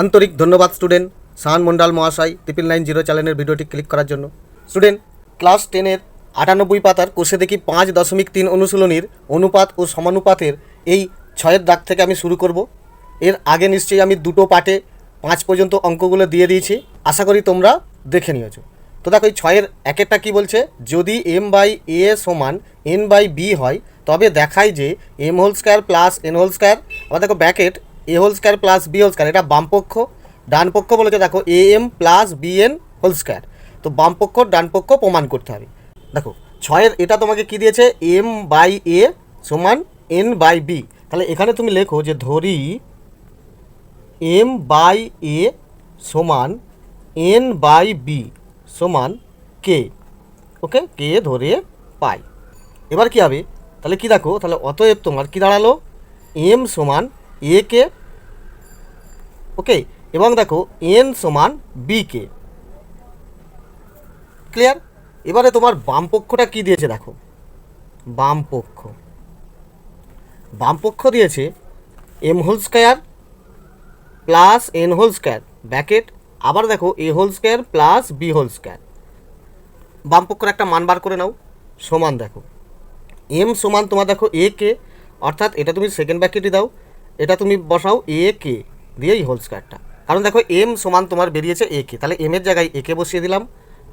আন্তরিক ধন্যবাদ স্টুডেন্ট শাহান মন্ডল মহাশয় 9990 চ্যানেলের ভিডিওটি ক্লিক করার জন্য। স্টুডেন্ট, ক্লাস 10-এর 98 পাতার কোষে দেখি 5.3 অনুশীলনীর অনুপাত ও সমানুপাতের এই 6-এর দাগ থেকে আমি শুরু করব। এর আগে নিশ্চয়ই আমি দুটো পার্টে 5 পর্যন্ত অঙ্কগুলো দিয়ে দিয়েছি, আশা করি তোমরা দেখে নিয়েছো। তো দেখো এই 6-এর একেরটা কী বলছে, যদি m/a সমান n/b হয় তবে দেখায় যে m whole square plus n whole square, আবার দেখো bracket a whole square plus b whole square, এটা বাম পক্ষ। ডান পক্ষ বলেছে দেখো am plus bn whole square, তো বাম পক্ষ ডান পক্ষ প্রমাণ করতে হবে। দেখো 6-এর এটা তোমাকে কি দিয়েছে, m/a সমান n/b, তাহলে এখানে তুমি লেখো যে ধরি m/a সমান n/b সমান k, ওকে, কে ধরে পাই। এবার কি হবে, তাহলে কি দেখো, তাহলে অতএব তোমার কি দাঁড়ালো, m সমান a কে, ওকে, এবং দেখো n সমান b কে। ক্লিয়ার? এবারে তোমার বাম পক্ষটা কি দিয়েছে দেখো, বাম পক্ষ দিয়েছে m whole square plus n whole square bracket, আবার দেখো a whole square plus b whole square. বাম পক্ষের একটা মান বার করে নাও, সমান দেখো m সমান তোমার দেখো a কে, অর্থাৎ এটা তুমি সেকেন্ড ব্র্যাকেটই দাও, এটা তুমি বসাও a কে দিয়ে এই হোল স্কয়ারটা, কারণ দেখো m সমান তোমার বেরিয়েছে a কে, তাহলে m এর জায়গায় a কে বসিয়ে দিলাম,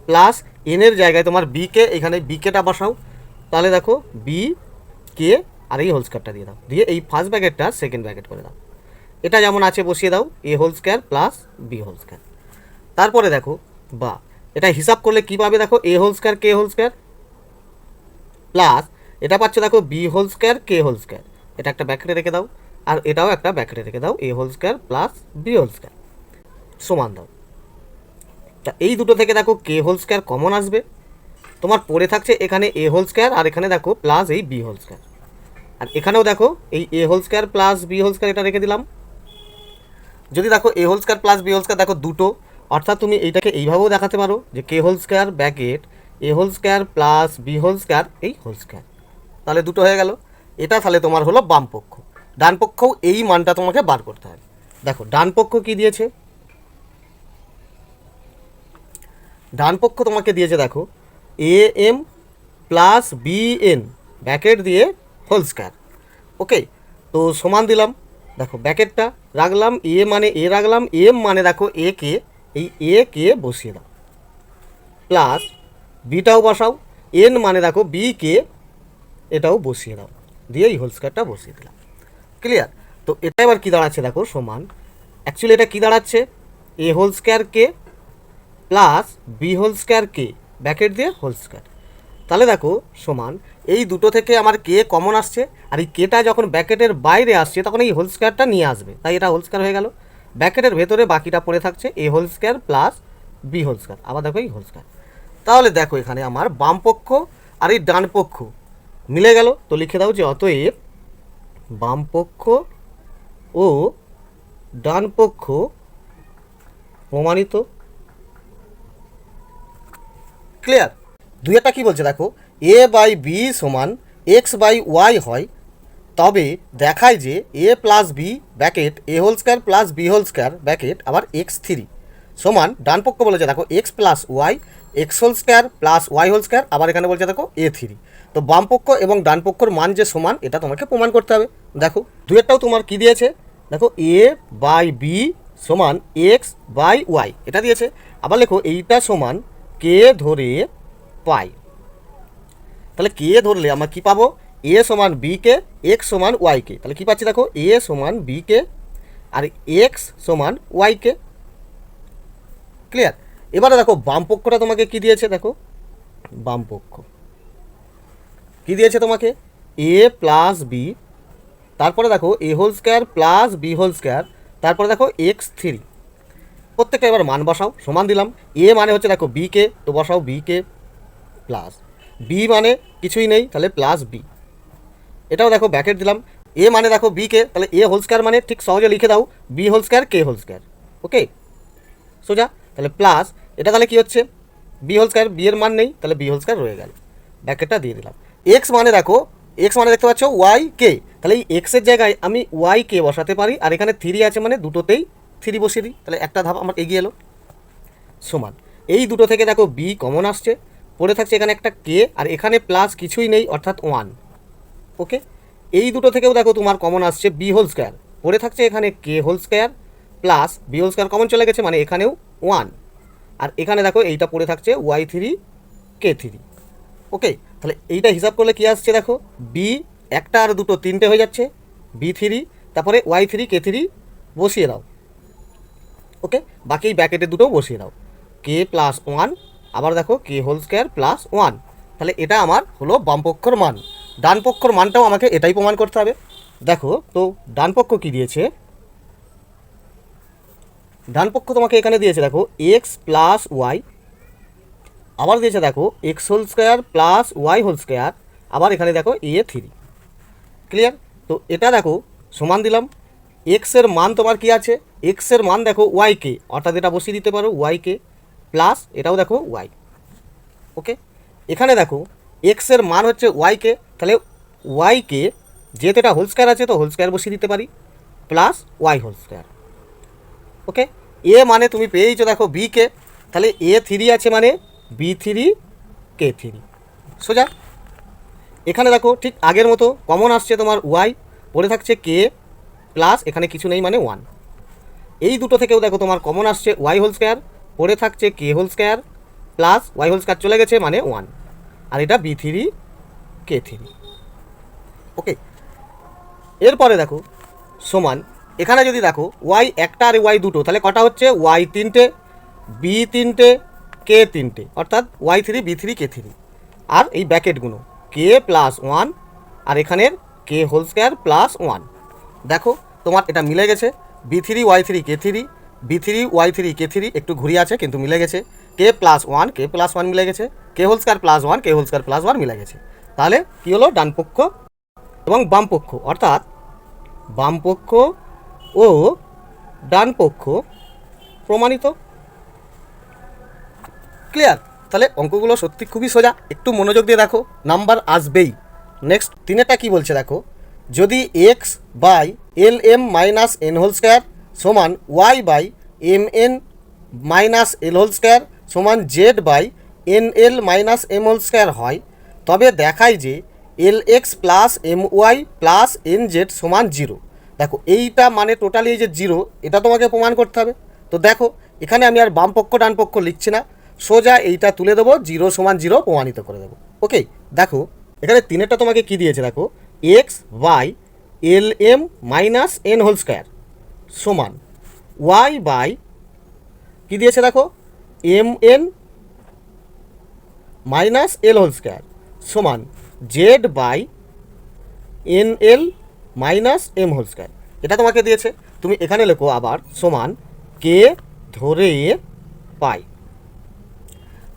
প্লাস n এর জায়গায় তোমার b কে, এখানে b কেটা বসাও, তাহলে দেখো b কে আর এই হোল স্কয়ারটা দিয়ে দাও, দিয়ে এই ফার্স্ট ব্র্যাকেটটা সেকেন্ড ব্র্যাকেট করে দাও, এটা যেমন আছে বসিয়ে দাও a whole square plus b whole square. তারপরে দেখো বা এটা হিসাব করলে কী পাবে দেখো, a হোল স্কয়ার কে হোল স্কয়ার প্লাস এটা পাচ্ছ দেখো b হোল স্কয়ার কে হোল স্কয়ার, এটা একটা ব্র্যাকেটে রেখে দাও, আর এটাও একটা ব্র্যাকেটে রেখে দাও, a whole square plus b whole square সমান দাও। তা এই দুটো থেকে দেখো কে হোল স্কয়ার কমন আসবে, তোমার পড়ে থাকছে এখানে a হোল স্কয়ার, আর এখানে দেখো প্লাস এই b হোল স্কয়ার, আর এখানেও দেখো এই a whole square plus b whole square এটা রেখে দিলাম। যদি দেখো a whole square plus b whole square দেখো দুটো, অর্থাৎ তুমি এইটাকে এইভাবেও দেখাতে পারো যে K whole square bracket a whole square plus b whole square এই হোল স্কয়ার, তাহলে দুটো হয়ে গেল। এটা তাহলে তোমার হলো বাম পক্ষ। ডান পক্ষও এই মানটা তোমাকে বার করতে হবে। দেখো ডান পক্ষ কি দিয়েছে, ডান পক্ষ তোমাকে দিয়েছে দেখো am প্লাস bn ব্র্যাকেট দিয়ে হোল স্কয়ার, ওকে, তো সমান দিলাম, দেখো ব্র্যাকেটটা রাখলাম, a মানে a রাখলাম, m মানে দেখো a কে, এই a কে বসিয়ে দাও, প্লাস বিটাও বসাও, n মানে দেখো b কে, এটাও বসিয়ে দাও, দিয়ে এই হোল স্কয়ারটা বসিয়ে দিলাম। ক্লিয়ার? তো এটা এবার কী দাঁড়াচ্ছে দেখো, সমান, অ্যাকচুয়ালি এটা কী দাঁড়াচ্ছে, a হোল স্কয়ার কে প্লাস b হোল স্কয়ার কে ব্র্যাকেট দিয়ে হোল স্কয়ার, তাহলে দেখো সমান, এই দুটো থেকে আমার কে কমন আসছে, আর এই কেটা যখন ব্র্যাকেটের বাইরে আসছে তখন এই হোল স্কয়ারটা নিয়ে আসবে, তাই এটা হোল স্কয়ার হয়ে গেল। ব্র্যাকেটের ভেতরে বাকিটা পড়ে থাকছে a whole square plus b whole square, আবার দেখো এই হোল স্কয়ার। তাহলে দেখো এখানে আমার বাম পক্ষ আর এই ডান পক্ষ মিলে গেল, তো লিখে দাও যে অতএব বাম পক্ষ ও ডান পক্ষ প্রমাণিত। ক্লিয়ার? দুইটা কি বলছে দেখো, a/b সমান x/y হয় তবে দেখায় যে a plus b bracket a whole square plus b whole square bracket আবার x3 সমান, ডান পক্ষ বলেছে দেখো x plus y x whole square plus y whole square, আবার এখানে বলছে দেখো a3, তো বাম পক্ষ এবং ডান পক্ষর মান যে সমান এটা তোমাকে প্রমাণ করতে হবে। দেখো দুইটাও তোমার কি দিয়েছে দেখো, a/b সমান x/y এটা দিয়েছে, আবার লেখো এইটা সমান কে ধরে পাই, তাহলে কে ধরলে আমরা কি পাবো, a সমান b কে, x সমান y কে, তাহলে কি পাচ্ছি দেখো a সমান b কে আর x সমান y কে। ক্লিয়ার? এবারে দেখো বাম পক্ষটা তোমাকে কি দিয়েছে দেখো, বাম পক্ষ কি দিয়েছে তোমাকে a প্লাস b, তারপরে দেখো a whole square plus b whole square, তারপরে দেখো x3, প্রত্যেকটা এবার মান বসাও, সমান দিলাম, a মানে হচ্ছে দেখো b কে, তো বসাও b কে, প্লাস b মানে কিছুই নেই তাহলে প্লাস b, এটাও দেখো ব্র্যাকেট দিলাম, a মানে দেখো b কে, তাহলে a হোল স্কয়ার মানে ঠিক সহজে লিখে দাও b হোল স্কয়ার কে হোল স্কয়ার, ওকে সোজা, তাহলে প্লাস এটা তাহলে কি হচ্ছে b হোল স্কয়ার, b এর মান নেই তাহলে b হোল স্কয়ার রয়ে গেল, ব্র্যাকেটটা দিয়ে দিলাম। x মানে দেখো, x মানে দেখতে পাচ্ছ y কে, তাহলে এই x এর জায়গায় আমি y কে বসাতে পারি, আর এখানে 3 আছে মানে দুটোতেই থ্রি বসিয়ে দিই, তাহলে একটা ধাপ আমার এগিয়ে এলো। সমান এই দুটো থেকে দেখো বি কমন আসছে, পড়ে থাকছে এখানে একটা কে, আর এখানে প্লাস কিছুই নেই অর্থাৎ 1। ওকে, এই দুটো থেকেও দেখো তোমার কমন আসছে বি হোল স্কোয়ার, পড়ে থাকছে এখানে K whole square plus B whole square common চলে গেছে, মানে এখানেও 1, আর এখানে দেখো এইটা পড়ে থাকছে ওয়াই থ্রি কে থ্রি। ওকে, তাহলে এইটা হিসাব করলে কী আসছে দেখো, বি একটা আর দুটো তিনটে হয়ে যাচ্ছে, বি থ্রি তারপরে ওয়াই থ্রি কে থ্রি বসিয়ে দাও। ওকে, বাকি ব্যাকেটের দুটো বসিয়ে দাও, কে প্লাস 1, আবার দেখো কে হোল স্কোয়ার প্লাস 1। তাহলে এটা আমার হলো বামপক্ষর মান। ডান পক্ষর মানটাও আমাকে এটাই প্রমাণ করতে হবে। দেখো তো ডান পক্ষ কী দিয়েছে, ডান পক্ষ তোমাকে এখানে দিয়েছে দেখো এক্স প্লাস ওয়াই, আবার দিয়েছে দেখো X whole square plus Y whole square, আবার এখানে দেখো এ থ্রি। ক্লিয়ার? তো এটা দেখো সমান দিলাম, এক্সের মান তোমার কি আছে, এক্সের মান দেখো ওয়াইকে, অর্থাৎ এটা বসিয়ে দিতে পারো ওয়াইকে প্লাস এটাও দেখো ওয়াই। ওকে, এখানে দেখো এক্সের মান হচ্ছে ওয়াইকে, তাহলে ওয়াইকে যেহেতু এটা হোল স্কোয়ার আছে তো হোল স্কোয়ার বসিয়ে দিতে পারি প্লাস ওয়াই হোল স্কোয়ার। ওকে, এ মানে তুমি পেয়েছো দেখো বিকে, তাহলে এ থ্রি আছে মানে বি থ্রি কে থ্রি। সোজা এখানে দেখো ঠিক আগের মতো কমন আসছে তোমার ওয়াই, পড়ে থাকছে কে প্লাস এখানে কিছু নেই মানে 1। এই দুটো থেকেও দেখো তোমার কমন আসছে ওয়াই হোল স্কোয়ার, পড়ে থাকছে K whole square plus Y whole square চলে গেছে মানে 1, আর এটা B three K three. Okay, এরপরে দেখো সমান এখানে যদি দেখো ওয়াই একটা আর ওয়াই দুটো, তাহলে কটা হচ্ছে, ওয়াই তিনটে বি তিনটে কে তিনটে, অর্থাৎ Y three B three K three, আর এই ব্যাকেটগুলো কে প্লাস 1 আর এখানের কে হোল স্কোয়ার প্লাস 1। দেখো তোমার এটা মিলে গেছে, B three Y three K three, B three Y three K three একটু ঘুরিয়ে আছে কিন্তু মিলে গেছে, কে প্লাস 1 কে প্লাস 1 মিলে গেছে, কে হোল স্কোয়ার প্লাস 1 কে হোল স্কোয়ার প্লাস 1 মিলে গেছে। তাহলে কী হলো, ডান পক্ষ এবং বাম পক্ষ, অর্থাৎ বাম পক্ষ ও ডান পক্ষ প্রমাণিত। ক্লিয়ার? তাহলে অঙ্কগুলো সত্যি খুবই সোজা, একটু মনোযোগ দিয়ে দেখো, নাম্বার আসবেই। নেক্সট তিনেরটা কী বলছে দেখো, যদি X by L M minus N whole square সমান Y by M N minus L whole square সমান Z by N L minus M whole square হয়, তবে দেখায় যে L X plus M Y plus N Z সমান 0। দেখো এইটা মানে টোটালি এই যে 0, এটা তোমাকে প্রমাণ করতে হবে। তো দেখো এখানে আমি আর বাম পক্ষ ডান পক্ষ লিখছি না, সোজা এইটা তুলে দেবো, 0 সমান 0 প্রমাণিত করে দেবো। ওকে, দেখো এখানে তিনেরটা তোমাকে কি দিয়েছে দেখো, X by L M minus N whole square সমান ওয়াই বাই কী দিয়েছে দেখো M N minus L whole square সমান Z by N L minus M whole square, এটা তোমাকে দিয়েছে। তুমি এখানে লেখো আবার সমান কে ধরে পাই,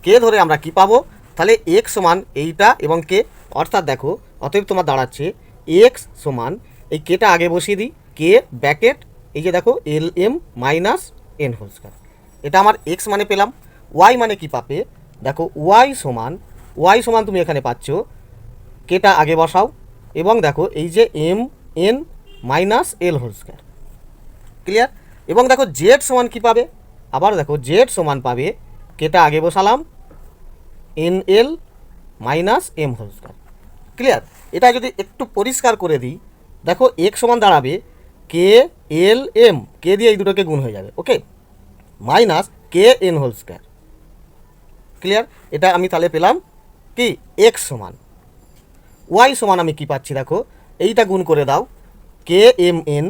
কে ধরে আমরা কি পাবো, তাহলে এক্স সমান এইটা এবং কে, অর্থাৎ দেখো অতএব তোমার দাঁড়াচ্ছে এক্স সমান এই কেটা আগে বসিয়ে দিই, কে ব্যাকেট এই যে দেখো L M minus N whole square, এটা আমার এক্স মানে পেলাম। ওয়াই মানে কি পাবে দেখো, ওয়াই সমান তুমি এখানে পাচ্ছ কেটা আগে বসাও এবং দেখো এই যে M N minus L whole square. Clear? এবং দেখো জেড সমান কি পাবে, আবার দেখো জেড সমান পাবে কেটা আগে বসালাম N L minus M whole square. Clear? এটা যদি একটু পরিষ্কার করে দিই, দেখো এক্স সমান দাঁড়াবে কে এল এম, কে দিয়ে এই দুটোকে গুণ হয়ে যাবে, okay, minus K N whole square. Clear? এটা আমি তাহলে পেলাম কি এক্স সমান। ওয়াই সমান আমি কি পাচ্ছি দেখো, এইটা গুণ করে দাও কে এম এন,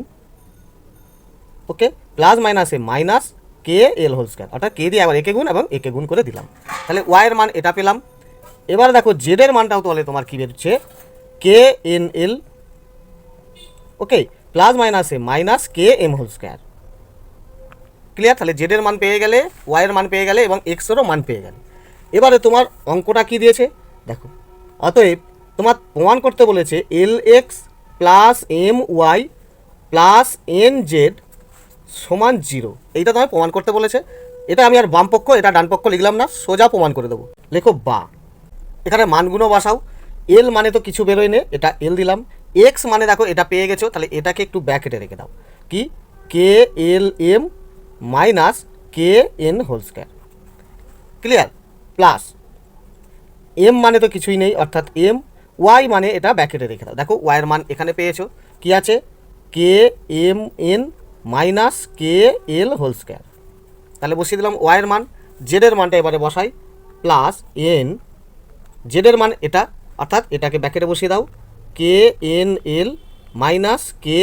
ওকে, প্লাস মাইনাসে minus K L whole square, অর্থাৎ কে দিয়ে আবার একে গুণ এবং একে গুণ করে দিলাম, তাহলে ওয়াইয়ের মান এটা পেলাম। এবার দেখো জেডের মানটাও তাহলে তোমার কী বেরোচ্ছে K N L, okay, plus মাইনাসে minus K M whole square. Clear? তাহলে জেডের মান পেয়ে গেলে, ওয়াইয়ের মান পেয়ে গেলে এবং এক্সেরও মান পেয়ে গেলে। এবারে তোমার অঙ্কটা কি দিয়েছে দেখো, অতএব তোমার প্রমাণ করতে বলেছে L X plus M Y plus N Z সমান 0, এইটা তোমায় প্রমাণ করতে বলেছে। এটা আমি আর বাম পক্ষ এটা ডান পক্ষ লিখলাম না, সোজা প্রমাণ করে দেবো। লেখো বা, এখানে মানগুলো বসাও, এল মানে তো কিছু বেরোয় নে, এটা এল দিলাম, এক্স মানে দেখো এটা পেয়ে গেছো, তাহলে এটাকে একটু ব্র্যাকেটে রেখে দাও, কি K L M minus K N whole square. Clear? Plus M মানে তো কিছুই নেই, অর্থাৎ এম, ওয়াই মানে এটা ব্যাকেটে রেখে দাও। দেখো ওয়াইয়ের মান এখানে পেয়েছো, কি আছে, K M N minus K L whole square. তাহলে বসিয়ে দিলাম ওয়াইয়ের মান, জেডের মানটা এবারে বসাই, প্লাস এন, জেডের মান এটা, অর্থাৎ এটাকে ব্যাকেটে বসিয়ে দাও, K N L minus K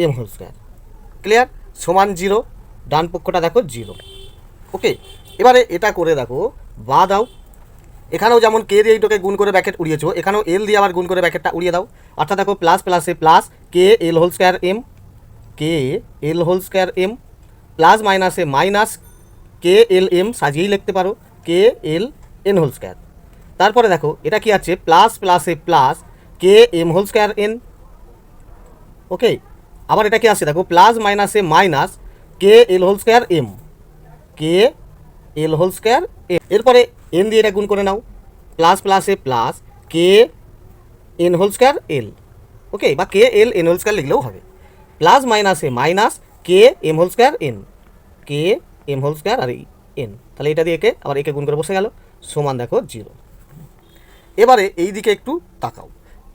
M whole square. Clear? সমান 0, ডান পক্ষটা দেখো 0। ওকে, এবারে এটা করে দেখো বা দাও, এখানেও যেমন কে দিয়ে এইটাকে গুণ করে ব্যাকেট উড়িয়েছো, এখানেও এল দিয়ে আবার গুণ করে ব্যাকেটটা উড়িয়ে দাও। অর্থাৎ দেখো প্লাস প্লাসে plus K L whole square M, K L whole square M, plus মাইনাসে মাইনাস কে এল এম, সাজিয়েই লিখতে পারো, K L N whole square. তারপরে দেখো এটা কি আছে, প্লাস প্লাসে plus K M whole square N. Okay, আবার এটা কি আছে দেখো, প্লাস মাইনাসে minus K L whole square M, K L whole square M. এরপরে এন দিয়ে এটা গুণ করে নাও, প্লাস প্লাসে plus K N whole square L. Okay, বা K L N whole square লিখলেও হবে, প্লাস মাইনাসে minus K M whole square N, K M whole square আর এন। তাহলে এটা দিয়ে একে আবার একে গুণ করে বসে গেল, সমান দেখো 0। এবারে এই দিকে একটু তাকাও,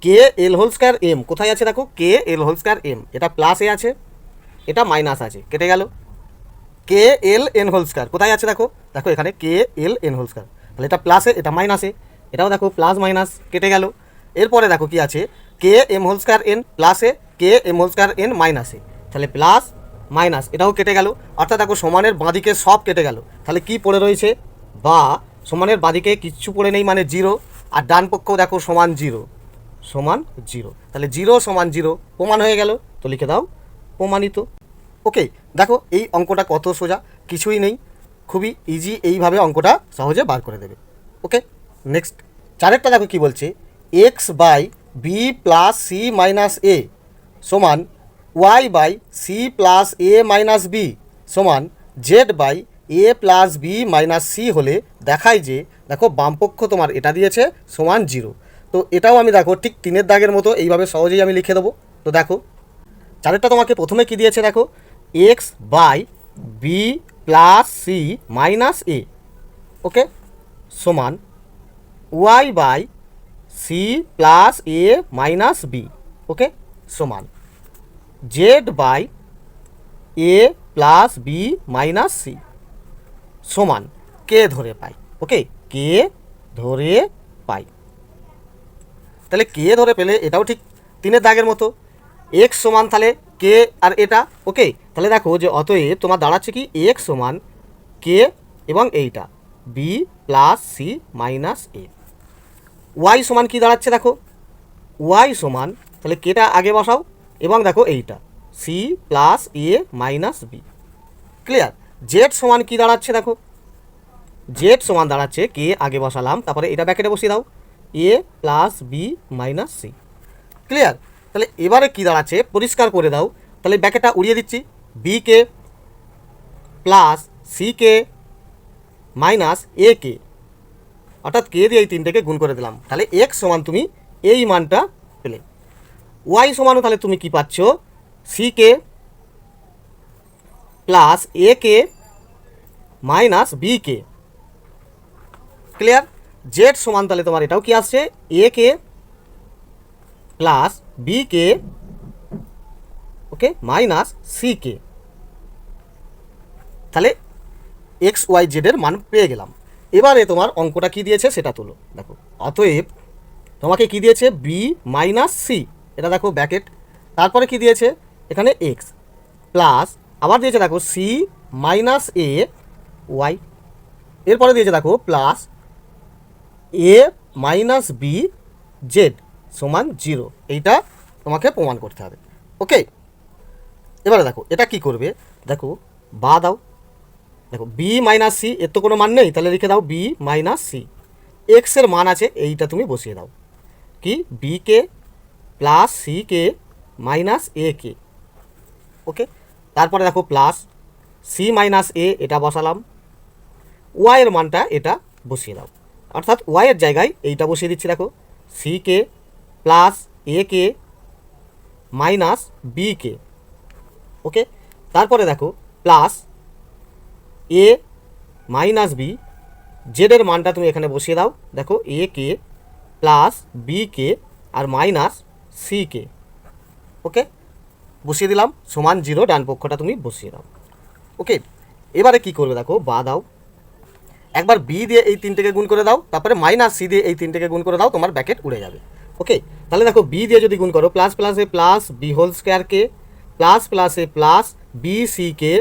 কে এল হোল স্কোয়ার এম কোথায় আছে দেখো, কে এল হোল স্কোয়ার এম, এটা প্লাসে আছে, এটা মাইনাস আছে, কেটে গেল। কে এল এন হোল স্কোয়ার কোথায় আছে দেখো, দেখো এখানে কে এল এন হোল স্কোয়ার, তাহলে এটা প্লাসে, এটা মাইনাসে, এটাও দেখো প্লাস মাইনাস, কেটে গেল। এরপরে দেখো কি আছে, K M whole square N প্লাসে, K M whole square N মাইনাসে, তাহলে প্লাস মাইনাস, এটাও কেটে গেল। অর্থাৎ দেখো সমানের বাঁদিকে সব কেটে গেল, তাহলে কি পড়ে রয়েছে, বা সমানের বাঁদিকে কিচ্ছু পড়ে নেই মানে 0, আর ডান পক্ষও দেখো সমান 0, সমান 0, তাহলে 0 সমান 0 প্রমাণ হয়ে গেল। তো লিখে দাও প্রমাণিত। ওকে, দেখো এই অঙ্কটা কত সোজা, কিছুই নেই, খুবই ইজি, এইভাবে অঙ্কটা সহজে বার করে দেবে। ওকে, নেক্সট চারেরটা দেখো কি বলছে, X by B plus C minus A সমান Y by C plus A minus B সমান Z by A plus B minus C হলে দেখায় যে, দেখো বামপক্ষ তোমার এটা দিয়েছে সমান 0। তো এটাও আমি দেখো ঠিক 3-এর দাগের মতো এইভাবে সহজেই আমি লিখে দেবো। তো দেখো চারেরটা তোমাকে প্রথমে কি দিয়েছে দেখো, X by B plus C minus A, okay, সমান Y by C plus A minus B, okay, সমান Z by A plus B minus C সমান কে ধরে পাই। ওকে, কে ধরে পাই। তাহলে কে ধরে পেলে এটাও ঠিক 3-এর দাগের মতো, এক্স সমান তাহলে কে আর এটা। ওকে, তাহলে দেখো যে অতএব তোমার দাঁড়াচ্ছে কি, এক্স সমান কে এবং এইটা বি প্লাস সি মাইনাস এ। ওয়াই সমান কি দাঁড়াচ্ছে দেখো, ওয়াই সমান তাহলে কেটা আগে বসাও এবং দেখো এইটা C plus A minus B. Clear? Z সমান কি দাঁড়াচ্ছে দেখো, জেড সমান দাঁড়াচ্ছে কে আগে বসালাম, তারপরে এটা ব্যাকেটে বসিয়ে দাও, A plus B minus C. Clear? তাহলে এবারে কি দাঁড়াচ্ছে পরিষ্কার করে দাও, তাহলে ব্যাকেটটা উড়িয়ে দিচ্ছি, B k plus C K minus এ কে, অর্থাৎ কে দিয়ে এই তিনটেকে গুণ করে দিলাম, তাহলে এক্স সমান তুমি এই মানটা পেলে। ওয়াই সমানও তাহলে তুমি কি পাচ্ছ, সি কে প্লাস এ কে minus B K. Clear? Z সমান তাহলে তোমার এটাও কি আসছে, এ k plus B K, okay, minus C K. তাহলে এক্স ওয়াই জেডের মান পেয়ে গেলাম। এবারে তোমার অঙ্কটা কি দিয়েছে সেটা তোলো। দেখো অতএব তোমাকে কি দিয়েছে, বি মাইনাস সি, এটা দেখো ব্যাকেট, তারপরে কি দিয়েছে এখানে এক্স প্লাস, আবার দিয়েছে দেখো সি মাইনাস এ ওয়াই, এরপরে দিয়েছে দেখো plus A minus B Z সমান 0। এইটা তোমাকে প্রমাণ করতে হবে। ওকে, এবারে দেখো এটা কি করবে, দেখো বা দাও, দেখো বি মাইনাস সি, এর তো কোনো মান নেই, তাহলে লিখে দাও বি মাইনাস সি। এক্সের মান আছে এইটা তুমি বসিয়ে দাও, কি B k plus C K minus এ কে। ওকে, তারপরে দেখো প্লাস সি মাইনাস এ, এটা বসালাম, ওয়াইয়ের মানটা এটা বসিয়ে দাও, অর্থাৎ ওয়াইয়ের জায়গায় এইটা বসিয়ে দিচ্ছি, দেখো সি কে প্লাস এ কে মাইনাস বি কে। ওকে, তারপরে দেখো প্লাস এ মাইনাস বি, জেডের মানটা তুমি এখানে বসিয়ে দাও, দেখো এ কে প্লাস বি কে আর মাইনাস সি কে, ওকে বসিয়ে দিলাম, সমান 0, ডান পক্ষটা তুমি বসিয়ে দাও। ওকে, এবারে কি করবে দেখো, বা দাও, একবার বি দিয়ে এই তিনটেকে গুণ করে দাও, তারপরে মাইনাস সি দিয়ে এই তিনটেকে গুণ করে দাও, তোমার ব্র্যাকেট উড়ে যাবে। ওকে, তাহলে দেখো বি দিয়ে যদি গুণ করো, plus plus A plus B whole square K plus plus A plus B C K,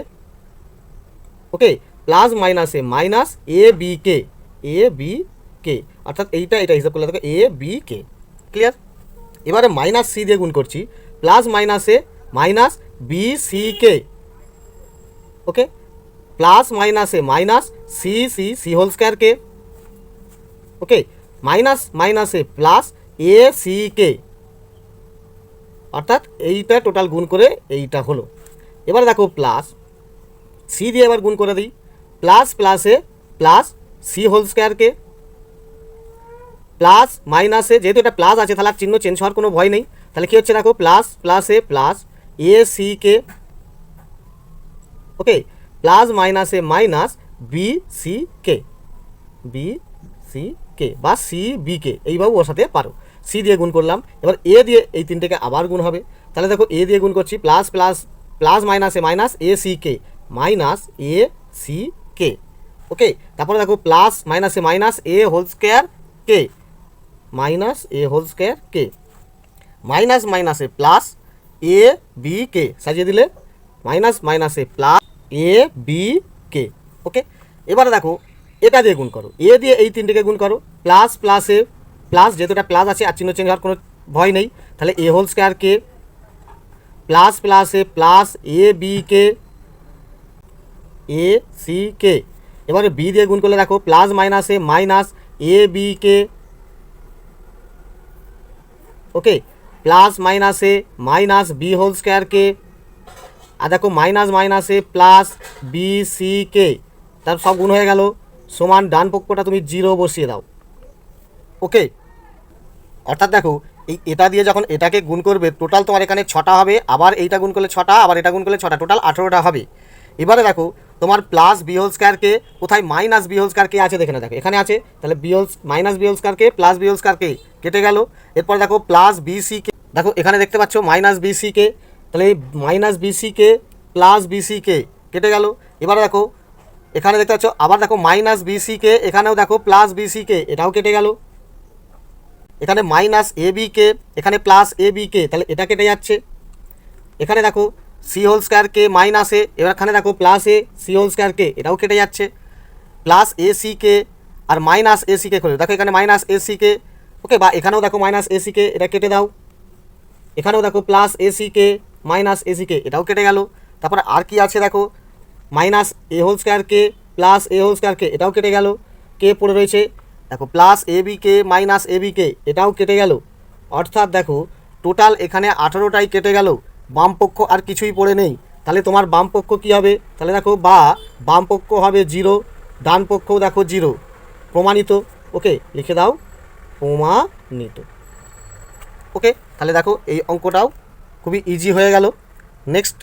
okay plus minus A minus A B K, অর্থাৎ এটা হিসাব করলে দেখো এ বি কে, ক্লিয়ার। এবারে মাইনাস সি দিয়ে গুণ করছি, plus minus A minus B C K, okay plus minus A minus C whole square K, okay minus minus A plus A C K, অর্থাৎ এইটা টোটাল গুণ করে এইটা হলো। এবার দেখো প্লাস সি দিয়ে এবার গুণ করে দিই, plus plus A plus C whole square k plus মাইনাসে, যেহেতু এটা প্লাস আছে তাহলে আর চিহ্ন চেঞ্জ হওয়ার কোনো ভয় নেই, তাহলে কী হচ্ছে দেখো plus plus A plus A C K, okay plus মাইনাসে মাইনাস বি সি কে বা সি বি কে, এইভাবে বসাতে পারো। সি দিয়ে গুণ করলাম, এবার এ দিয়ে এই তিনটেকে আবার গুণ হবে, তাহলে দেখো এ দিয়ে গুণ করছি, প্লাস প্লাস প্লাস মাইনাসে minus A C K minus A C K, okay তারপরে দেখো প্লাস মাইনাসে মাইনাস এ হোল স্কোয়ার কে মাইনাস এ হোল স্কোয়ার কে মাইনাস মাইনাসে প্লাস এ বি কে, সাজিয়ে দিলে মাইনাস মাইনাসে প্লাস এ বি কে, ওকে এবারে দেখো এটা দিয়ে গুণ করো, এ দিয়ে এই তিনটেকে গুণ করো, প্লাস প্লাসে প্লাস, যেহেতু এটা প্লাস আছে আর চিহ্ন চেঞ্জ হওয়ার কোনো ভয় নেই, তাহলে A whole square K plus প্লাসে plus A B K A C K, এবারে বি দিয়ে গুণ করলে দেখো প্লাস মাইনাসে minus A B K, okay plus মাইনাসে minus B whole square K, আর দেখো মাইনাস মাইনাসে প্লাস বি সি কে, তার সব গুণ হয়ে গেল, সমান ডান পক্ষটা তুমি 0 বসিয়ে দাও। ওকে, অর্থাৎ দেখো এটা দিয়ে যখন এটাকে গুণ করবে টোটাল তোমার এখানে 6টা হবে, আবার এইটা গুণ করলে 6টা, আবার এটা গুণ করলে 6টা, টোটাল 18টা হবে। এবারে দেখো তোমার প্লাস বি হোল স্কোয়ার কে কোথায়, মাইনাস বি হোল স্কোয়ার কে আছে দেখে না, দেখো এখানে আছে, তাহলে minus B whole square k plus B whole square কে কেটে গেল। এরপর দেখো প্লাস বি সি কে, দেখো এখানে দেখতে পাচ্ছ মাইনাস বি সি কে, তাহলে এই minus B C k plus B C কে কেটে গেল। এবারে দেখো এখানে দেখতে পাচ্ছ আবার দেখো মাইনাস বি সি কে, এখানেও দেখো প্লাস বি সি কে, এটাও কেটে গেল। এখানে মাইনাস এ বি কে, এখানে প্লাস এ বি কে, তাহলে এটা কেটে যাচ্ছে। এখানে দেখো C whole square K minus A, এখানে দেখো প্লাস এ সি হোল স্কোয়ার কে, এটাও কেটে যাচ্ছে। প্লাস এ সি কে আর মাইনাস এ সি কে করে দেখো, এখানে মাইনাস এ সি কে, ওকে বা এখানেও দেখো মাইনাস এ সি কে, এটা কেটে দাও। এখানেও দেখো plus A C K minus A C কে, এটাও কেটে গেল। তারপরে আর কি আছে দেখো, minus A whole square K plus a whole square কে, এটাও কেটে গেল। কে পড়ে রয়েছে দেখো প্লাস এ বি কে মাইনাস এ বি কে, এটাও কেটে গেল। অর্থাৎ দেখো টোটাল এখানে 18টাই কেটে গেল, বাম পক্ষ আর কিছুই পড়ে নেই। তাহলে তোমার বাম পক্ষ কী হবে, তাহলে দেখো বা বাম পক্ষ হবে 0, ডান পক্ষও দেখো 0, প্রমাণিত। ওকে লিখে দাও প্রমাণিত। ওকে তাহলে দেখো এই অঙ্কটাও খুবই ইজি হয়ে গেল। নেক্সট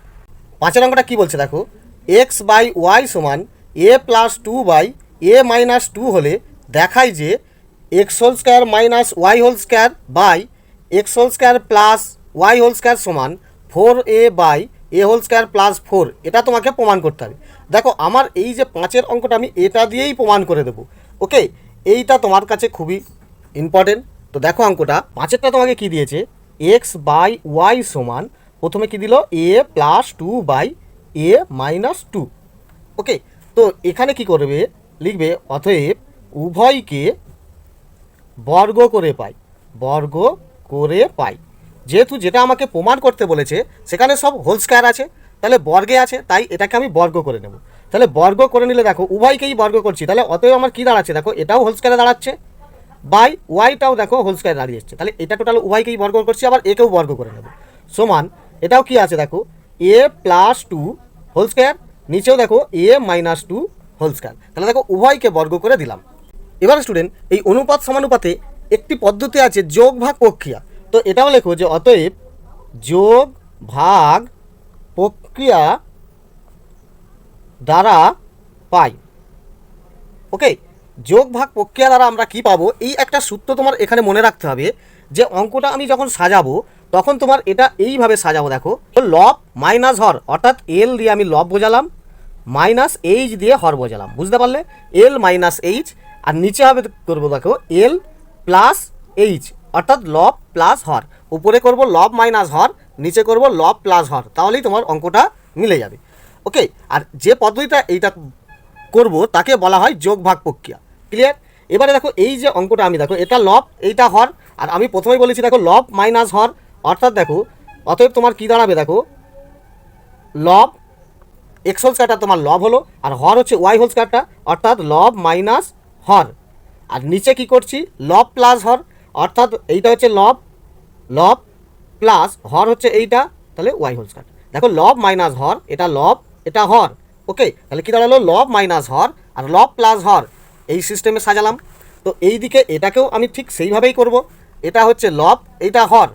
5 অঙ্কটা কী বলছে দেখো, এক্স বাই ওয়াই সমান A plus 2 by A minus 2 হলে দেখায় যে X whole square minus Y whole square by X whole square plus Y whole square সমান 4a by A whole square plus 4, এটা তোমাকে প্রমাণ করতে হবে। দেখো আমার এই যে 5 অঙ্কটা আমি এটা দিয়েই প্রমাণ করে দেবো। ওকে এইটা তোমার কাছে খুবই ইম্পর্টেন্ট। তো দেখো অঙ্কটা 5টা তোমাকে কি দিয়েছে, এক্স বাই ওয়াই সমান প্রথমে কি দিল এ প্লাস 2 বাই এ মাইনাস 2। ওকে তো এখানে কি করবে, লিখবে অতএব উভয়কে বর্গ করে পাই। যেহেতু যেটা আমাকে প্রমাণ করতে বলেছে সেখানে সব হোল স্কোয়ার আছে, তাহলে বর্গে আছে, তাই এটাকে আমি বর্গ করে নেব। তাহলে বর্গ করে নিলে দেখো উভয়কেই বর্গ করছি, তাহলে অতএব আমার কী দাঁড়াচ্ছে দেখো, এটাও হোল স্কোয়ারে দাঁড়াচ্ছে বাই ওয়াইটাও দেখো হোল স্কোয়ারে দাঁড়িয়ে যাচ্ছে। তাহলে এটা টোটাল উভয়কেই বর্গ করছি, আবার একেও বর্গ করে নেব। সমান এটাও কি আছে দেখো এ প্লাস 2 হোল স্কোয়ার, নিচেও দেখো এ মাইনাস 2 হোল স্কোয়ার। তাহলে দেখো উভয়কে বর্গ করে দিলাম। এবার স্টুডেন্ট এই অনুপাত সমানুপাতে একটি পদ্ধতি আছে যোগ ভাগ প্রক্রিয়া, তো এটাও লেখো যে অতএব যোগ ভাগ প্রক্রিয়া দ্বারা পাই। ওকে, যোগ ভাগ প্রক্রিয়া দ্বারা আমরা কি পাবো, এই একটা সূত্র তোমার এখানে মনে রাখতে হবে যে অঙ্কটা আমি যখন সাজাবো তখন তোমার এটা এইভাবে সাজাবো। দেখো, লব মাইনাস হর, অর্থাৎ এল দিয়ে আমি লব বোঝালাম, মাইনাস এইচ দিয়ে হর বোঝালাম, বুঝতে পারলে? এল মাইনাস এইচ, আর নিচে হবে করবো দেখো এল প্লাস এইচ, অর্থাৎ লব প্লাস হর। উপরে করব লব মাইনাস হর, নিচে করব লব প্লাস হর, তাহলেই তোমার অঙ্কটা মিলে যাবে। ওকে, আর যে পদ্ধতিটা এইটা করব তাকে বলা হয় যোগ ভাগ প্রক্রিয়া। ক্লিয়ার? এবারে দেখো এই যে অঙ্কটা আমি দেখো এটা লব এইটা হর, আর আমি প্রথমেই বলেছি দেখো লব মাইনাস হর, অর্থাৎ দেখো অতএব তোমার কি দাঁড়াবে, দেখো লব এক্স হোল স্কয়ারটা তোমার লব হলো, আর হর হচ্ছে ওয়াই হোল স্কয়ারটা, অর্থাৎ লব মাইনাস হর। আর নিচে কি করছি, লব প্লাস হর, অর্থাৎ এইটা হচ্ছে লব, লব প্লাস হর হচ্ছে এইটা, তাহলে ওয়াই হোল স্কয়ার। দেখো লব মাইনাস হর, এটা লব এটা হর। ওকে, তাহলে কি দাঁড়ালো, লব মাইনাস হর আর লব প্লাস হর, এই সিস্টেমে সাজালাম। তো এই দিকে এটাকেও আমি ঠিক সেইভাবেই করব। এটা হচ্ছে লব এইটা হর,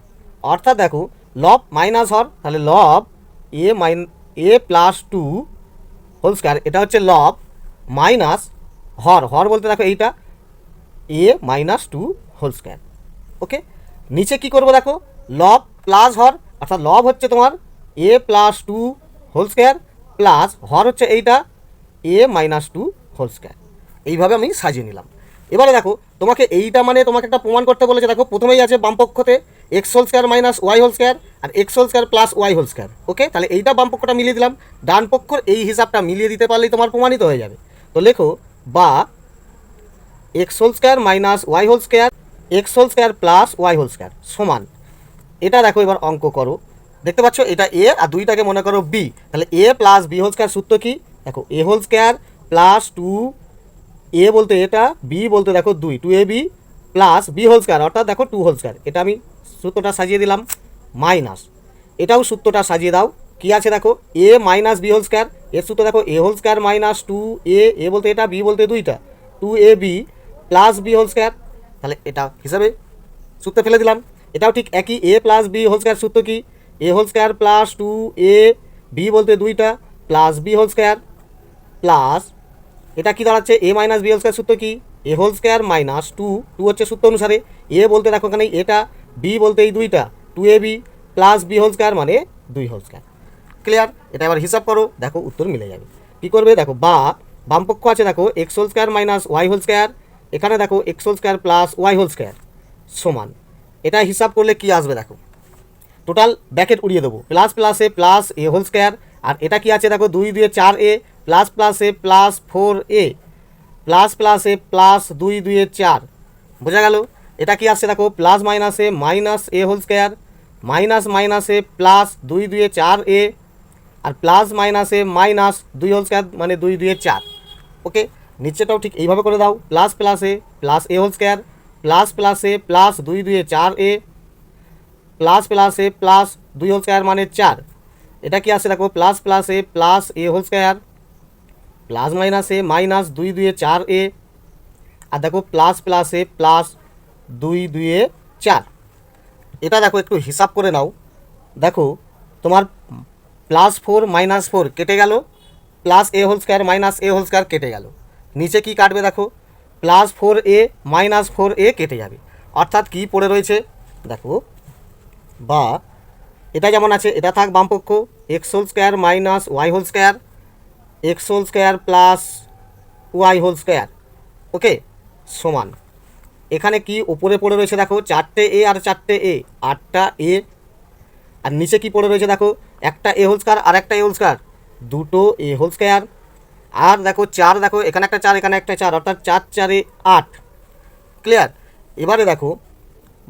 অর্থাৎ দেখো লব মাইনাস হর, তাহলে লব এ প্লাস টু হোল স্কয়ার, এটা হচ্ছে লব মাইনাস হর, হর বলতে দেখো এইটা a minus two whole square. ওকে, নিচে কি করব, দেখো লব প্লাস হর, অর্থাৎ লব হচ্ছে তোমার a plus two whole square plus হর হচ্ছে এইটা a minus two whole square. এইভাবে আমি সাজিয়ে নিলাম। এবারে দেখো তোমাকে এইটা মানে তোমাকে একটা প্রমাণ করতে বলেছে। দেখো প্রথমেই আছে বামপক্ষতে x whole square minus Y whole square আর x whole square plus Y whole square. Okay, তাহলে এইটা বামপক্ষটা মিলিয়ে দিলাম, ডান পক্ষর এই হিসাবটা মিলিয়ে দিতে পারলেই তোমার প্রমাণিত হয়ে যাবে। তো লেখো বা X whole square minus Y whole square x whole square plus Y whole square সমান, এটা দেখো এবার অঙ্ক করো। দেখতে পাচ্ছ এটা এ আর দুইটাকে মনে করো বি, তাহলে a plus B whole square সূত্র কি, দেখো এ whole square plus two a বলতে এটা, বি বলতে দেখো দুই, two a b plus B whole square, অর্থাৎ দেখো টু হোল স্কয়ার। এটা আমি সূত্রটা সাজিয়ে দিলাম, মাইনাস এটাও সূত্রটা সাজিয়ে দাও। কি আছে দেখো a minus B whole square, এর সূত্র দেখো এ whole square minus two a বলতে এটা, বি বলতে দুইটা, two a b plus B whole square. তাহলে এটা হিসাবে সূত্রে ফেলে দিলাম। এটাও ঠিক একই, a plus B whole square সূত্র কি, a whole square plus two a b বলতে দুইটা plus B whole square plus এটা কি দাঁড়াচ্ছে a minus B whole square সূত্র কি, a whole square minus two হচ্ছে সূত্র অনুসারে, এ বলতে দেখো এখানে এটা, বি বলতে এই দুইটা, two a b plus B whole square মানে দুই হোল স্কয়ার। ক্লিয়ার? এটা এবার হিসাব করো, দেখো উত্তর মিলে যাবে। কী করবে দেখো, বা বামপক্ষ আছে দেখো X whole square minus Y whole square, এখানে দেখো X whole square plus Y whole square সমান, এটা হিসাব করলে কি আসবে দেখো, টোটাল ব্র্যাকেট উড়িয়ে দেবো, প্লাস প্লাসে প্লাস এ হোল স্কয়ার, আর এটা কি আছে দেখো দুই দুয়ে চার এ প্লাস প্লাসে প্লাস ফোর এ প্লাস প্লাসে প্লাস দুই দুয়ে চার, বোঝা গেল? এটা কি আসছে দেখো প্লাস মাইনাসে মাইনাস এ হোল স্কয়ার মাইনাস মাইনাসে প্লাস দুই দুয়ে চার এ আর প্লাস মাইনাসে মাইনাস দুই হোল স্কয়ার মানে দুই দুয়ে চার। ওকে, নিচেটাও ঠিক এইভাবে করে দাও, প্লাস প্লাসে plus a whole square plus প্লাসে প্লাস দুই দুয়ে চার এ প্লাস প্লাসে প্লাস দুই হোল স্কয়ার মানে চার। এটা কি আসছে দেখো প্লাস প্লাসে plus a whole square plus মাইনাসে মাইনাস দুই দুয়ে চার এ আর দেখো প্লাস প্লাসে প্লাস দুই দুয়ে চার। এটা দেখো একটু হিসাব করে নাও, দেখো তোমার প্লাস ফোর মাইনাস ফোর কেটে গেল, plus a whole square minus A whole square কেটে গেল, নিচে কি কাটবে দেখো প্লাস ফোর এ মাইনাস ফোর এ কেটে যাবে, অর্থাৎ কি পড়ে রয়েছে দেখো, বা এটা যেমন আছে এটা থাক বামপক্ষ x whole square minus Y whole square x whole square plus Y whole square. Okay, সমান এখানে কি উপরে পড়ে রয়েছে দেখো চারটে এ আর চারটে এ, আটটা এ, আর নিচে কি পড়ে রয়েছে দেখো একটা এ হোল স্কয়ার আর একটা এ হোল স্কয়ার, দুটো এ হোল স্কয়ার, আর দেখো চার, দেখো এখানে একটা চার এখানে একটা চার, অর্থাৎ চার চারে আট। ক্লিয়ার? এবারে দেখো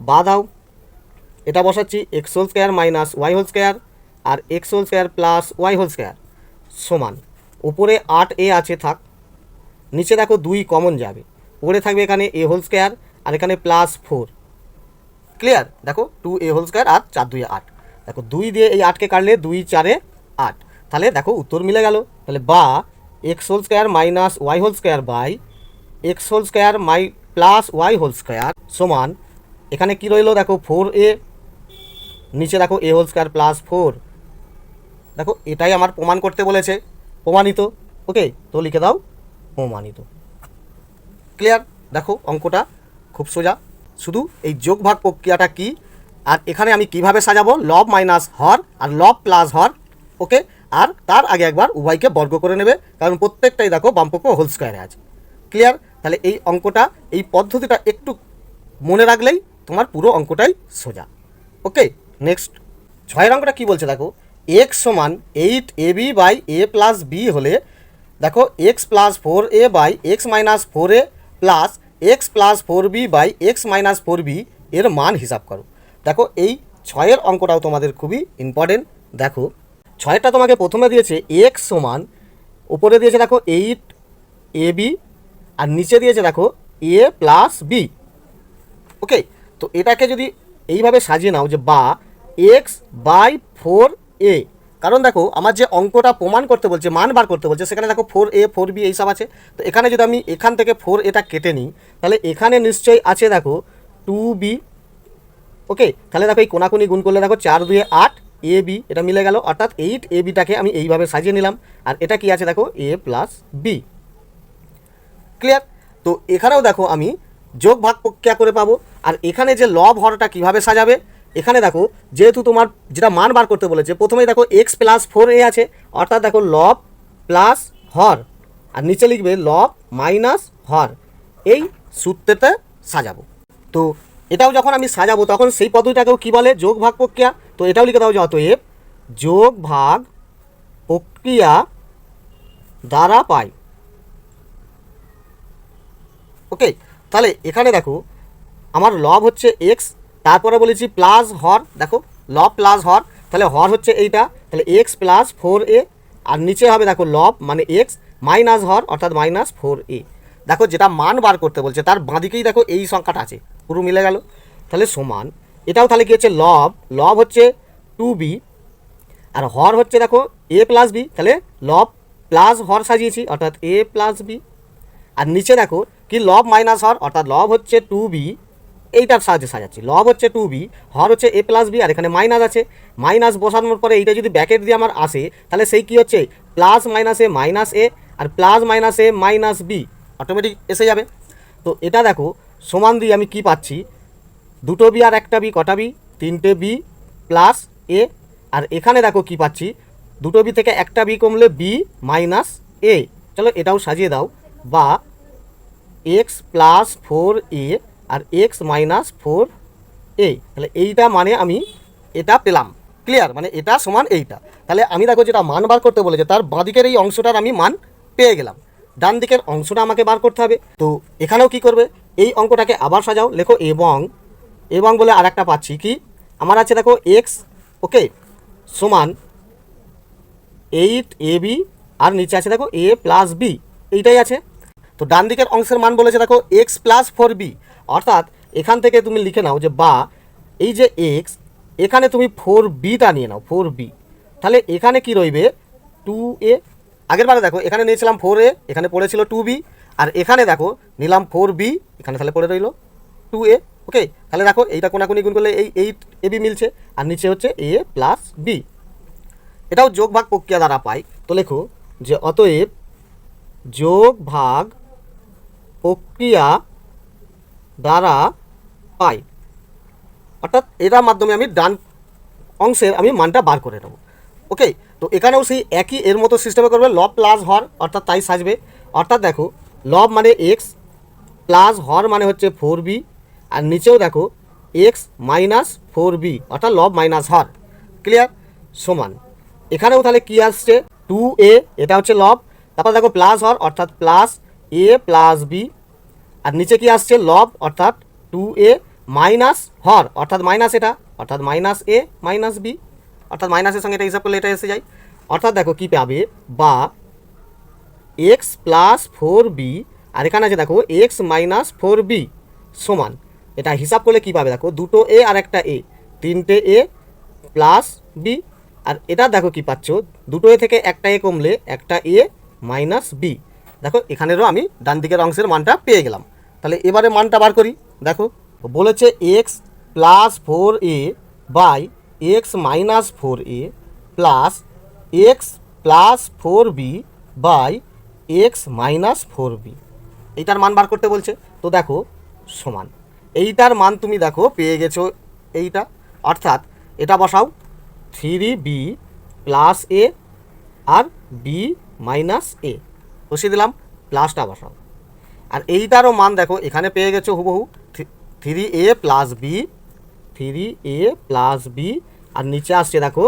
বা দাও, এটা বসাচ্ছি x whole square minus Y whole square আর x whole square plus Y whole square সমান, উপরে আট এ আছে থাক, নিচে দেখো দুই কমন যাবে, পড়ে থাকবে এখানে এ হোল স্কয়ার আর এখানে প্লাস ফোর। ক্লিয়ার? দেখো টু এ হোল স্কয়ার আর চার দুই আট, দেখো দুই দিয়ে এই আটকে কাটলে দুই চারে আট, তাহলে দেখো উত্তর মিলে গেল। তাহলে বা X whole square minus Y whole square by X whole square plus Y whole square সমান, এখানে কি রইলো দেখো ফোর এ, নিচে দেখো এ হোল স্কয়ার প্লাস ফোর। দেখো এটাই আমার প্রমাণ করতে বলেছে, প্রমাণিত। ওকে, তো লিখে দাও প্রমাণিত। ক্লিয়ার? দেখো অঙ্কটা খুব সোজা, শুধু এই যোগ ভাগ প্রক্রিয়াটা কি আর এখানে আমি কিভাবে সাজাবো, লব মাইনাস হর আর লব প্লাস হর। ওকে, আর তার আগে একবার উভয়কে বর্গ করে নেবে, কারণ প্রত্যেকটাই দেখো বামপক্ষ হোল স্কোয়ারে আছে। ক্লিয়ার? তাহলে এই অঙ্কটা, এই পদ্ধতিটা একটু মনে রাখলেই তোমার পুরো অঙ্কটাই সোজা। ওকে, নেক্সট 6 অঙ্কটা কী বলছে দেখো, এক্স সমান 8ab by a plus B হলে দেখো X plus 4a by X minus 4a plus X plus 4b by X minus 4b এর মান হিসাব করো। দেখো এই 6 অঙ্কটাও তোমাদের খুবই ইম্পর্টেন্ট। দেখো 6টা তোমাকে প্রথমে দিয়েছে এক্স সমান, উপরে দিয়েছে দেখো 8ab আর নিচে দিয়েছে দেখো a প্লাস বি। ওকে, তো এটাকে যদি এইভাবে সাজিয়ে নাও যে বা এক্স বাই 4a, কারণ দেখো আমার যে অঙ্কটা প্রমাণ করতে বলছে, মান বার করতে বলছে, সেখানে দেখো 4a 4b এইসব আছে। তো এখানে যদি আমি এখান থেকে 4 এটা কেটে নিই, তাহলে এখানে নিশ্চয়ই আছে দেখো 2b। ওকে, তাহলে দেখো এই কোনাকুনি গুণ করলে দেখো 4 2 8 ab, এটা মিলে গেল, অর্থাৎ 8abটাকে আমি এইভাবে সাজিয়ে নিলাম। আর এটা কি আছে দেখো a প্লাস বি। ক্লিয়ার? তো এখানেও দেখো আমি যোগ ভাগ প্রক্রিয়া করে পাবো। আর এখানে যে লব হরটা কিভাবে সাজাবে, এখানে দেখো যেহেতু তোমার যেটা মান বার করতে বলেছে, প্রথমেই দেখো এক্স প্লাস 4a আছে, অর্থাৎ দেখো লব প্লাস হর, আর নিচে লিখবে লব মাইনাস হর, এই সূত্রতে সাজাবো। তো এটাও যখন আমি সাজাবো তখন সেই পদ্ধতিটাকেও কী বলে, যোগ ভাগ প্রক্রিয়া। তো এটাও লিখে দাও যে অতএব যোগ ভাগ প্রক্রিয়া দ্বারা পাই। ওকে, তাহলে এখানে দেখো আমার লব হচ্ছে এক্স, তারপরে বলেছি প্লাস হর, দেখো লব প্লাস হর, তাহলে হর হচ্ছে এইটা, তাহলে এক্স প্লাস 4a, আর নিচে হবে দেখো লব মানে এক্স মাইনাস হর অর্থাৎ মাইনাস 4a। দেখো যেটা মান বার করতে বলছে তার বাঁদিকেই দেখো এই সংখ্যাটা আছে, পুরো মিলে গেল। তাহলে সমান এটাও তাহলে কি হচ্ছে লব, লব হচ্ছে 2b আর হর হচ্ছে দেখো a প্লাস বি, তাহলে লব প্লাস হর সাজিয়েছি অর্থাৎ a প্লাস বি। আর নিচে দেখো কি লব মাইনাস হর, অর্থাৎ লব হচ্ছে 2b, এইটার সাহায্যে সাজাচ্ছি, লব হচ্ছে 2b, হর হচ্ছে a প্লাস বি, আর এখানে মাইনাস আছে, মাইনাস বসানোর পরে এইটা যদি ব্যাকেট দিয়ে আমার আসে, তাহলে সেই কি হচ্ছে plus minus A minus A, R plus minus A minus B automatic এসে যাবে। তো এটা দেখো সমান দিয়ে আমি কি পাচ্ছি, দুটো বি আর একটা বি, কটা বি, তিনটে বি প্লাস এ, আর এখানে দেখো কি পাচ্ছি, দুটো বি থেকে একটা বি কমলে বি মাইনাস এ। চলো এটাও সাজিয়ে দাও, বা এক্স প্লাস 4a আর এক্স মাইনাস 4a, তাহলে এইটা মানে আমি এটা পেলাম। ক্লিয়ার? মানে এটা সমান এইটা। তাহলে আমি দেখো যেটা মান বার করতে বলেছে তার বাঁদিকের এই অংশটার আমি মান পেয়ে গেলাম, ডান দিকের অংশটা আমাকে বার করতে হবে। তো এখানেও কি করবে, এই অঙ্কটাকে আবার সাজাও, লেখো এবং, এবং বলে আর একটা পাচ্ছি কি, আমার আছে দেখো এক্স, ওকে, সমান 8ab আর নিচে আছে দেখো a প্লাস বি, এইটাই আছে। তো ডান দিকের অংশের মান বলেছে দেখো এক্স প্লাস 4b, অর্থাৎ এখান থেকে তুমি লিখে নাও যে বা এই যে এক্স, এখানে তুমি 4bটা নিয়ে নাও 4b, তাহলে এখানে কি রইবে 2a। আগের বারে দেখো এখানে নিয়েছিলাম 4a, এখানে পড়েছিল 2b, আর এখানে দেখো নিলাম 4b, এখানে তাহলে পড়ে রইল 2a। ওকে, তাহলে দেখো এইটা কোনাকুনি গুণ করলে এই 8ab মিলছে, আর নিচে হচ্ছে a প্লাস বি। এটাও যোগ ভাগ প্রক্রিয়া দ্বারা পাই। তো লেখো যে অতএব যোগ ভাগ প্রক্রিয়া দ্বারা পাই, অর্থাৎ এটার মাধ্যমে আমি ডান অংশের আমি মানটা বার করে নেব। ওকে, তো এখানেও সেই একই এর মতো সিস্টেমে করবে, লব প্লাস হর অর্থাৎ তাই সাজবে, অর্থাৎ দেখো লব মানে এক্স প্লাস হর মানে হচ্ছে 4b, আর নিচেও দেখো এক্স মাইনাস 4b অর্থাৎ লব মাইনাস হর। ক্লিয়ার? সমান এখানেও তাহলে কি আসছে 2a, এটা হচ্ছে লব, তারপর দেখো প্লাস হর অর্থাৎ প্লাস a প্লাস বি, আর নিচে কি আসছে লব অর্থাৎ 2a মাইনাস হর অর্থাৎ মাইনাস এটা অর্থাৎ মাইনাস a মাইনাস বি, অর্থাৎ মাইনাসের সঙ্গে এটা হিসাব করলে এটা এসে যায়। অর্থাৎ দেখো কি পাবে, বা এক্স প্লাস 4b আর এখানে আছে দেখো এক্স মাইনাস 4b সমান, এটা হিসাব করলে কি পাবে দেখো দুটো a আর একটা a, তিনটে a প্লাস বি, আর এটা দেখো কি পাচ্ছ দুটো এ থেকে একটা এ কমলে একটা এ মাইনাস বি। দেখো এখানেরও আমি ডান দিকের অংশের মানটা পেয়ে গেলাম। তাহলে এবারে মানটা বার করি। দেখো বলেছে X plus 4a by X minus 4a plus X plus 4b by X minus 4b, এইটার মান বার করতে বলছে। তো দেখো সমান এইটার মান তুমি দেখো পেয়ে গেছো এইটা, অর্থাৎ এটা বসাও 3b প্লাস এ আর বি মাইনাস এ, বসিয়ে দিলাম, প্লাসটা বসাও। আর এইটারও মান দেখো এখানে পেয়ে গেছো হুবহু 3a plus b, 3a plus b, আর নিচে আসছে দেখো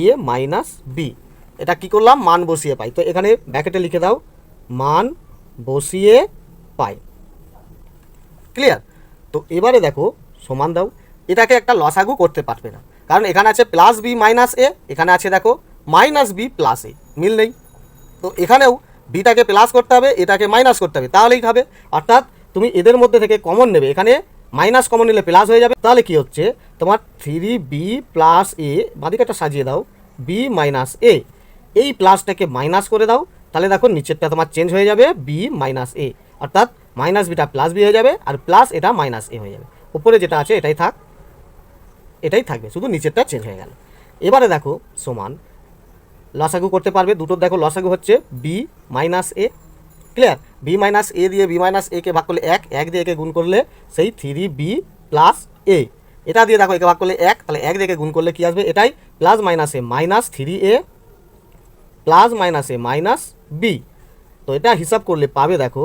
এ মাইনাস বি। এটা কি করলাম, মান বসিয়ে পাই। তো এখানে ব্র্যাকেটে লিখে দাও মান বসিয়ে পাই। ক্লিয়ার? তো এবারে দেখো সমান দাও, এটাকে একটা লসাগু করতে পারবে না, কারণ এখানে আছে প্লাস বি মাইনাস এ, এখানে আছে দেখো মাইনাস বি প্লাস এ, মিল নেই। তো এখানেও বিটাকে প্লাস করতে হবে, এটাকে মাইনাস করতে হবে, তাহলেই হবে। অর্থাৎ তুমি এদের মধ্যে থেকে কমন নেবে, এখানে মাইনাস কমন নিলে প্লাস হয়ে যাবে। তাহলে কি হচ্ছে তোমার 3b প্লাস এ, বাদিকাটা সাজিয়ে দাও বি মাইনাস এ, এই প্লাসটাকে মাইনাস করে দাও, তাহলে দেখো নিচেরটা তোমার চেঞ্জ হয়ে যাবে বি মাইনাস এ, অর্থাৎ মাইনাস বিটা প্লাস বি হয়ে যাবে, আর প্লাস এটা মাইনাস এ হয়ে যাবে। উপরে যেটা আছে এটাই থাক, এটাই থাকবে, শুধু নিচেরটা চেঞ্জ হয়ে গেল। এবারে দেখো সমান লসাগু করতে পারবে, দুটোর দেখো লসাগু হচ্ছে বি মাইনাস এ। ক্লিয়ার? বি মাইনাস এ দিয়ে বি মাইনাস একে ভাগ করলে 1, 1 দিয়ে একে গুণ করলে সেই 3b প্লাস এ। এটা দিয়ে দেখো একে ভাগ করলে 1, তাহলে 1 দিয়ে একে গুণ করলে কি আসবে, এটাই plus minus A minus 3a plus minus A minus B. তো এটা হিসাব করলে পাবে দেখো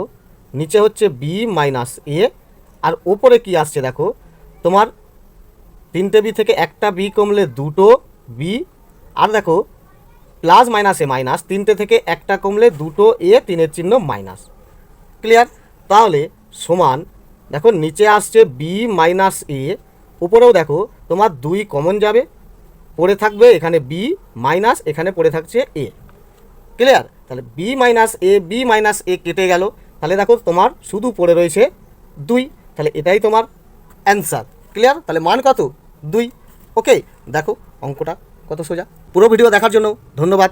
নিচে হচ্ছে বি মাইনাস এ, আর ওপরে কি আসছে দেখো তোমার 3টে বি থেকে একটা বি কমলে 2টো বি, আর দেখো প্লাস মাইনাস এ মাইনাস 3টে থেকে একটা কমলে 2টো এ, 3-এর চিহ্ন মাইনাস। ক্লিয়ার? তাহলে সমান দেখো নিচে আসছে বি মাইনাস এ, উপরেও দেখো তোমার 2 কমন যাবে, পড়ে থাকবে এখানে বি মাইনাস, এখানে পড়ে থাকছে এ। ক্লিয়ার? তাহলে বি মাইনাস এ কেটে গেল, তাহলে দেখো তোমার শুধু পড়ে রয়েছে 2, তাহলে এটাই তোমার অ্যান্সার। ক্লিয়ার? তাহলে মান কত, 2। ওকে, দেখো অঙ্কটা কত সোজা। পুরো ভিডিও দেখার জন্য ধন্যবাদ।